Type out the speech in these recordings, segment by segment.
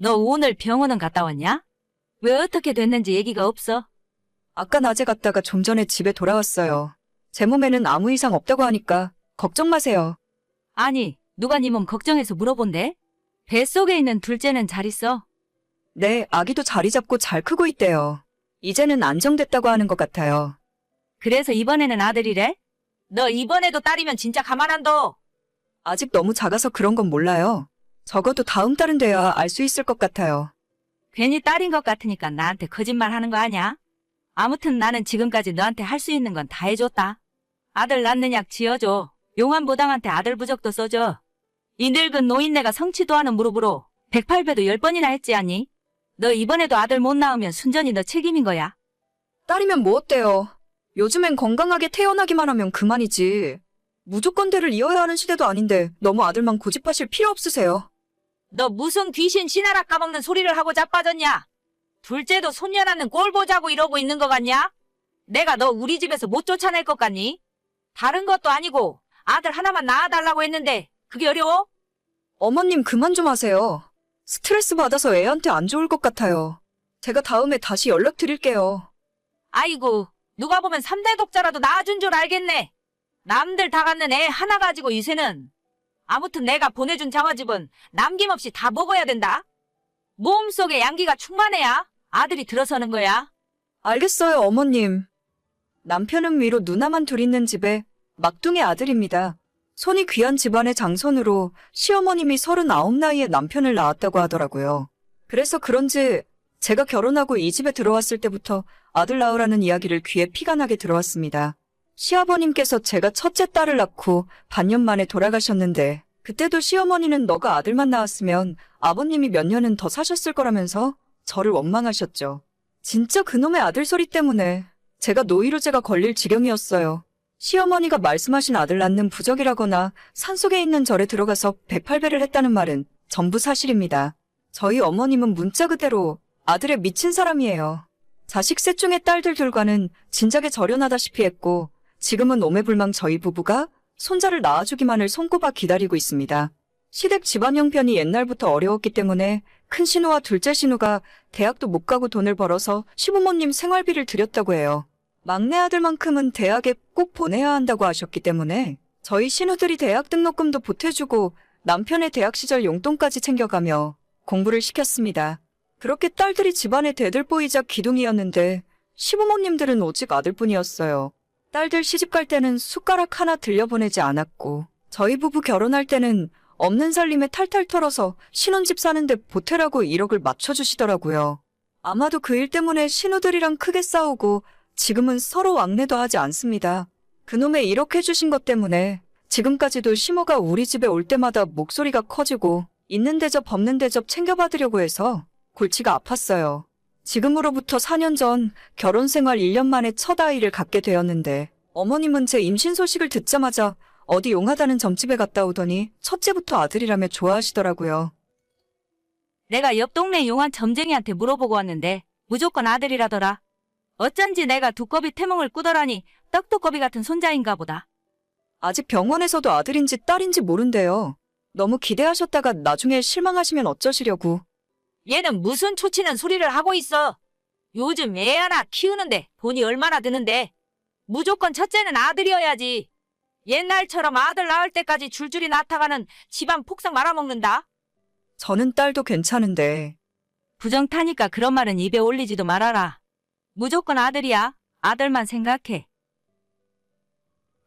너 오늘 병원은 갔다 왔냐? 왜 어떻게 됐는지 얘기가 없어? 아까 낮에 갔다가 좀 전에 집에 돌아왔어요. 제 몸에는 아무 이상 없다고 하니까 걱정 마세요. 아니, 누가 네 몸 걱정해서 물어본대? 뱃속에 있는 둘째는 잘 있어? 네, 아기도 자리 잡고 잘 크고 있대요. 이제는 안정됐다고 하는 것 같아요. 그래서 이번에는 아들이래? 너 이번에도 딸이면 진짜 가만 안 둬. 아직 너무 작아서 그런 건 몰라요. 적어도 다음 달은 돼야 알 수 있을 것 같아요. 괜히 딸인 것 같으니까 나한테 거짓말 하는 거 아냐? 아무튼 나는 지금까지 너한테 할 수 있는 건 다 해줬다. 아들 낳는 약 지어줘. 용환부당한테 아들 부적도 써줘. 이 늙은 노인네가 성취도 않은 무릎으로 108배도 10번이나 했지 않니? 너 이번에도 아들 못 낳으면 순전히 너 책임인 거야. 딸이면 뭐 어때요? 요즘엔 건강하게 태어나기만 하면 그만이지. 무조건 대를 이어야 하는 시대도 아닌데 너무 아들만 고집하실 필요 없으세요. 너 무슨 귀신 신하라 까먹는 소리를 하고 자빠졌냐? 둘째도 손녀 낳는 꼴 보자고 이러고 있는 거 같냐? 내가 너 우리 집에서 못 쫓아낼 것 같니? 다른 것도 아니고 아들 하나만 낳아달라고 했는데 그게 어려워? 어머님 그만 좀 하세요. 스트레스 받아서 애한테 안 좋을 것 같아요. 제가 다음에 다시 연락드릴게요. 아이고, 누가 보면 3대 독자라도 낳아준 줄 알겠네. 남들 다 갖는 애 하나 가지고 이새는. 아무튼 내가 보내준 장어집은 남김없이 다 먹어야 된다. 몸속에 양기가 충만해야 아들이 들어서는 거야. 알겠어요, 어머님. 남편은 위로 누나만 둘 있는 집에 막둥이 아들입니다. 손이 귀한 집안의 장손으로 시어머님이 39 나이에 남편을 낳았다고 하더라고요. 그래서 그런지 제가 결혼하고 이 집에 들어왔을 때부터 아들 낳으라는 이야기를 귀에 피가 나게 들어왔습니다. 시아버님께서 제가 첫째 딸을 낳고 반년 만에 돌아가셨는데 그때도 시어머니는 너가 아들만 낳았으면 아버님이 몇 년은 더 사셨을 거라면서 저를 원망하셨죠. 진짜 그놈의 아들 소리 때문에 제가 노이로제가 걸릴 지경이었어요. 시어머니가 말씀하신 아들 낳는 부적이라거나 산속에 있는 절에 들어가서 108배를 했다는 말은 전부 사실입니다. 저희 어머님은 문자 그대로 아들에 미친 사람이에요. 자식 셋 중에 딸들 둘과는 진작에 절연하다시피 했고 지금은 오매불망 저희 부부가 손자를 낳아주기만을 손꼽아 기다리고 있습니다. 시댁 집안 형편이 옛날부터 어려웠기 때문에 큰 신우와 둘째 신우가 대학도 못 가고 돈을 벌어서 시부모님 생활비를 드렸다고 해요. 막내 아들만큼은 대학에 꼭 보내야 한다고 하셨기 때문에 저희 신우들이 대학 등록금도 보태주고 남편의 대학 시절 용돈까지 챙겨가며 공부를 시켰습니다. 그렇게 딸들이 집안의 대들보이자 기둥이었는데 시부모님들은 오직 아들뿐이었어요. 딸들 시집갈 때는 숟가락 하나 들려보내지 않았고 저희 부부 결혼할 때는 없는 살림에 탈탈 털어서 신혼집 사는데 보태라고 1억을 맞춰주시더라고요. 아마도 그 일 때문에 신우들이랑 크게 싸우고 지금은 서로 왕래도 하지 않습니다. 그놈의 1억 해주신 것 때문에 지금까지도 시모가 우리 집에 올 때마다 목소리가 커지고 있는 대접 없는 대접 챙겨받으려고 해서 골치가 아팠어요. 지금으로부터 4년 전 결혼 생활 1년 만에 첫 아이를 갖게 되었는데 어머님은 제 임신 소식을 듣자마자 어디 용하다는 점집에 갔다 오더니 첫째부터 아들이라며 좋아하시더라고요. 내가 옆 동네 용한 점쟁이한테 물어보고 왔는데 무조건 아들이라더라. 어쩐지 내가 두꺼비 태몽을 꾸더라니 떡두꺼비 같은 손자인가 보다. 아직 병원에서도 아들인지 딸인지 모른대요. 너무 기대하셨다가 나중에 실망하시면 어쩌시려고. 얘는 무슨 초치는 소리를 하고 있어. 요즘 애 하나 키우는데 돈이 얼마나 드는데. 무조건 첫째는 아들이어야지. 옛날처럼 아들 낳을 때까지 줄줄이 낳다가는 집안 폭삭 말아먹는다. 저는 딸도 괜찮은데. 부정 타니까 그런 말은 입에 올리지도 말아라. 무조건 아들이야. 아들만 생각해.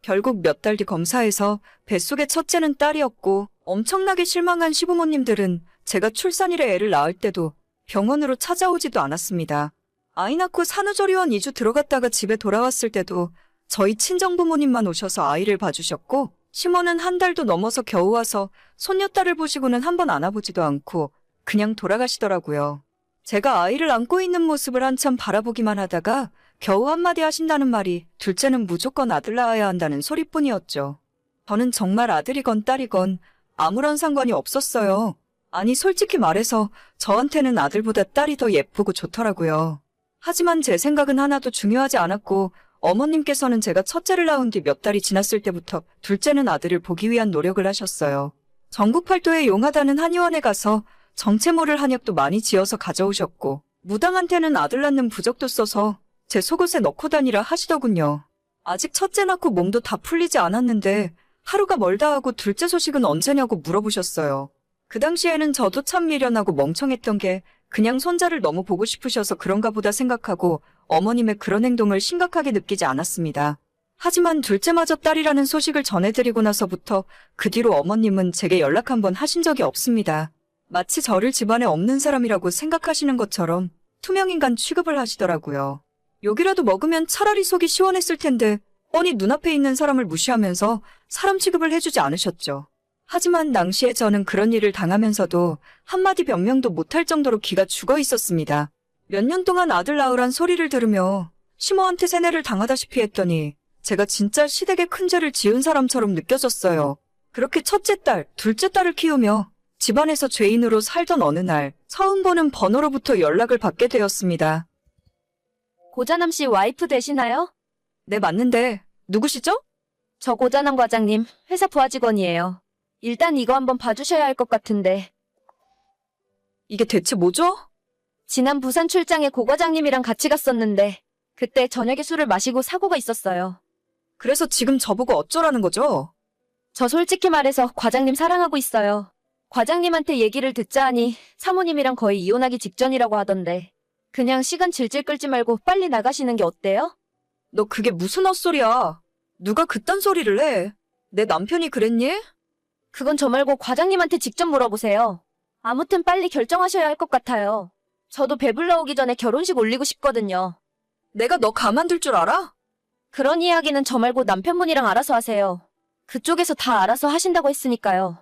결국 몇 달 뒤 검사에서 뱃속의 첫째는 딸이었고 엄청나게 실망한 시부모님들은 제가 출산일에 애를 낳을 때도 병원으로 찾아오지도 않았습니다. 아이 낳고 산후조리원 2주 들어갔다가 집에 돌아왔을 때도 저희 친정부모님만 오셔서 아이를 봐주셨고 시모는 한 달도 넘어서 겨우 와서 손녀딸을 보시고는 한 번 안아보지도 않고 그냥 돌아가시더라고요. 제가 아이를 안고 있는 모습을 한참 바라보기만 하다가 겨우 한마디 하신다는 말이 둘째는 무조건 아들 낳아야 한다는 소리뿐이었죠. 저는 정말 아들이건 딸이건 아무런 상관이 없었어요. 아니 솔직히 말해서 저한테는 아들보다 딸이 더 예쁘고 좋더라고요. 하지만 제 생각은 하나도 중요하지 않았고 어머님께서는 제가 첫째를 낳은 뒤 몇 달이 지났을 때부터 둘째는 아들을 보기 위한 노력을 하셨어요. 전국 팔도에 용하다는 한의원에 가서 정체 모를 한약도 많이 지어서 가져오셨고 무당한테는 아들 낳는 부적도 써서 제 속옷에 넣고 다니라 하시더군요. 아직 첫째 낳고 몸도 다 풀리지 않았는데 하루가 멀다 하고 둘째 소식은 언제냐고 물어보셨어요. 그 당시에는 저도 참 미련하고 멍청했던 게 그냥 손자를 너무 보고 싶으셔서 그런가 보다 생각하고 어머님의 그런 행동을 심각하게 느끼지 않았습니다. 하지만 둘째마저 딸이라는 소식을 전해드리고 나서부터 그 뒤로 어머님은 제게 연락 한번 하신 적이 없습니다. 마치 저를 집안에 없는 사람이라고 생각하시는 것처럼 투명인간 취급을 하시더라고요. 욕이라도 먹으면 차라리 속이 시원했을 텐데 뻔히 눈앞에 있는 사람을 무시하면서 사람 취급을 해주지 않으셨죠. 하지만 당시에 저는 그런 일을 당하면서도 한마디 변명도 못할 정도로 기가 죽어 있었습니다. 몇 년 동안 아들 낳으란 소리를 들으며 시모한테 세뇌를 당하다시피 했더니 제가 진짜 시댁에 큰 죄를 지은 사람처럼 느껴졌어요. 그렇게 첫째 딸, 둘째 딸을 키우며 집안에서 죄인으로 살던 어느 날 처음 보는 번호로부터 연락을 받게 되었습니다. 고자남 씨 와이프 되시나요? 네, 맞는데 누구시죠? 저 고자남 과장님, 회사 부하 직원이에요. 일단 이거 한번 봐주셔야 할 것 같은데. 이게 대체 뭐죠? 지난 부산 출장에 고 과장님이랑 같이 갔었는데 그때 저녁에 술을 마시고 사고가 있었어요. 그래서 지금 저보고 어쩌라는 거죠? 저 솔직히 말해서 과장님 사랑하고 있어요. 과장님한테 얘기를 듣자 하니 사모님이랑 거의 이혼하기 직전이라고 하던데 그냥 시간 질질 끌지 말고 빨리 나가시는 게 어때요? 너 그게 무슨 헛소리야? 누가 그딴 소리를 해? 내 남편이 그랬니? 그건 저 말고 과장님한테 직접 물어보세요. 아무튼 빨리 결정하셔야 할 것 같아요. 저도 배불러 오기 전에 결혼식 올리고 싶거든요. 내가 너 가만둘 줄 알아? 그런 이야기는 저 말고 남편분이랑 알아서 하세요. 그쪽에서 다 알아서 하신다고 했으니까요.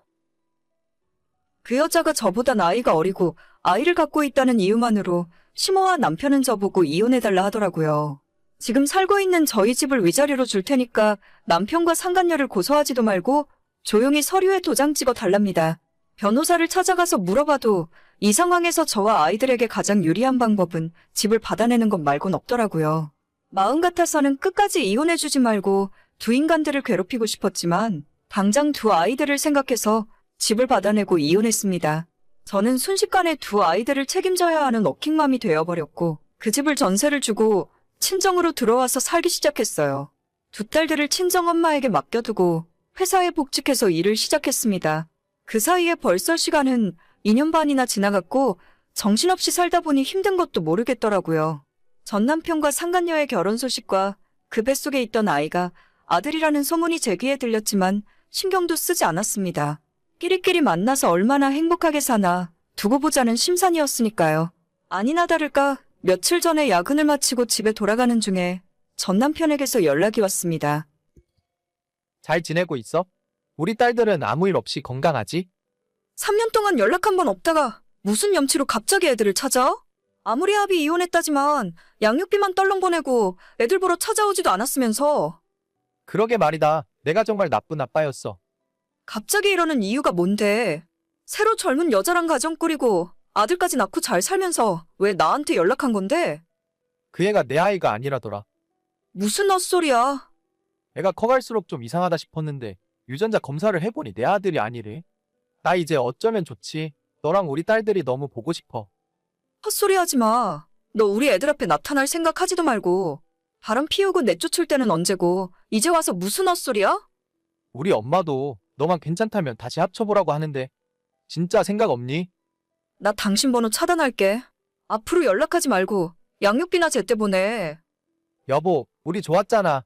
그 여자가 저보다 나이가 어리고 아이를 갖고 있다는 이유만으로 시모와 남편은 저보고 이혼해달라 하더라고요. 지금 살고 있는 저희 집을 위자료로 줄 테니까 남편과 상간녀를 고소하지도 말고 조용히 서류에 도장 찍어 달랍니다. 변호사를 찾아가서 물어봐도 이 상황에서 저와 아이들에게 가장 유리한 방법은 집을 받아내는 것 말곤 없더라고요. 마음 같아서는 끝까지 이혼해주지 말고 두 인간들을 괴롭히고 싶었지만 당장 두 아이들을 생각해서 집을 받아내고 이혼했습니다. 저는 순식간에 두 아이들을 책임져야 하는 워킹맘이 되어버렸고 그 집을 전세를 주고 친정으로 들어와서 살기 시작했어요. 두 딸들을 친정엄마에게 맡겨두고 회사에 복직해서 일을 시작했습니다. 그 사이에 벌써 시간은 2년 반이나 지나갔고 정신없이 살다 보니 힘든 것도 모르겠더라고요. 전 남편과 상간녀의 결혼 소식과 그 뱃속에 있던 아이가 아들이라는 소문이 제 귀에 들렸지만 신경도 쓰지 않았습니다. 끼리끼리 만나서 얼마나 행복하게 사나 두고 보자는 심산이었으니까요. 아니나 다를까 며칠 전에 야근을 마치고 집에 돌아가는 중에 전 남편에게서 연락이 왔습니다. 잘 지내고 있어? 우리 딸들은 아무 일 없이 건강하지? 3년 동안 연락 한 번 없다가 무슨 염치로 갑자기 애들을 찾아? 아무리 합의 이혼했다지만 양육비만 떨렁 보내고 애들 보러 찾아오지도 않았으면서. 그러게 말이다. 내가 정말 나쁜 아빠였어. 갑자기 이러는 이유가 뭔데? 새로 젊은 여자랑 가정 꾸리고 아들까지 낳고 잘 살면서 왜 나한테 연락한 건데? 그 애가 내 아이가 아니라더라. 무슨 헛소리야. 애가 커갈수록 좀 이상하다 싶었는데 유전자 검사를 해보니 내 아들이 아니래. 나 이제 어쩌면 좋지. 너랑 우리 딸들이 너무 보고 싶어. 헛소리 하지 마. 너 우리 애들 앞에 나타날 생각하지도 말고. 바람 피우고 내쫓을 때는 언제고 이제 와서 무슨 헛소리야? 우리 엄마도 너만 괜찮다면 다시 합쳐보라고 하는데 진짜 생각 없니? 나 당신 번호 차단할게. 앞으로 연락하지 말고 양육비나 제때 보내. 여보, 우리 좋았잖아.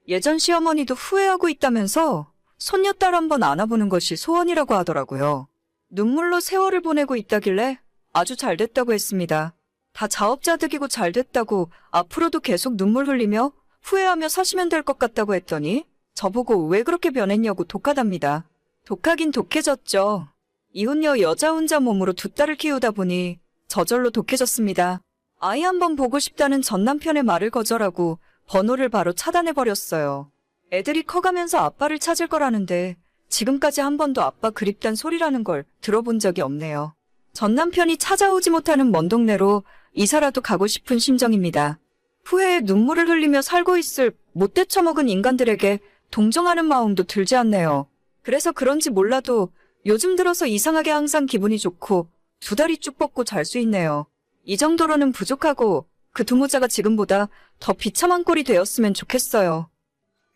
예전 시어머니도 후회하고 있다면서 손녀딸 한번 안아보는 것이 소원이라고 하더라고요. 눈물로 세월을 보내고 있다길래 아주 잘 됐다고 했습니다. 다 자업자득이고 잘 됐다고 앞으로도 계속 눈물 흘리며 후회하며 사시면 될 것 같다고 했더니 저보고 왜 그렇게 변했냐고 독하답니다. 독하긴 독해졌죠. 이혼녀 여자 혼자 몸으로 두 딸을 키우다 보니 저절로 독해졌습니다. 아이 한번 보고 싶다는 전 남편의 말을 거절하고 번호를 바로 차단해버렸어요. 애들이 커가면서 아빠를 찾을 거라는데 지금까지 한 번도 아빠 그립단 소리라는 걸 들어본 적이 없네요. 전 남편이 찾아오지 못하는 먼 동네로 이사라도 가고 싶은 심정입니다. 후회에 눈물을 흘리며 살고 있을 못돼 처먹은 인간들에게 동정하는 마음도 들지 않네요. 그래서 그런지 몰라도 요즘 들어서 이상하게 항상 기분이 좋고 두 다리 쭉 뻗고 잘 수 있네요. 이 정도로는 부족하고 그 두 모자가 지금보다 더 비참한 꼴이 되었으면 좋겠어요.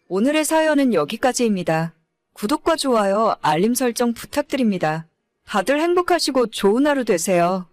오늘의 사연은 여기까지입니다. 구독과 좋아요, 알림 설정 부탁드립니다. 다들 행복하시고 좋은 하루 되세요.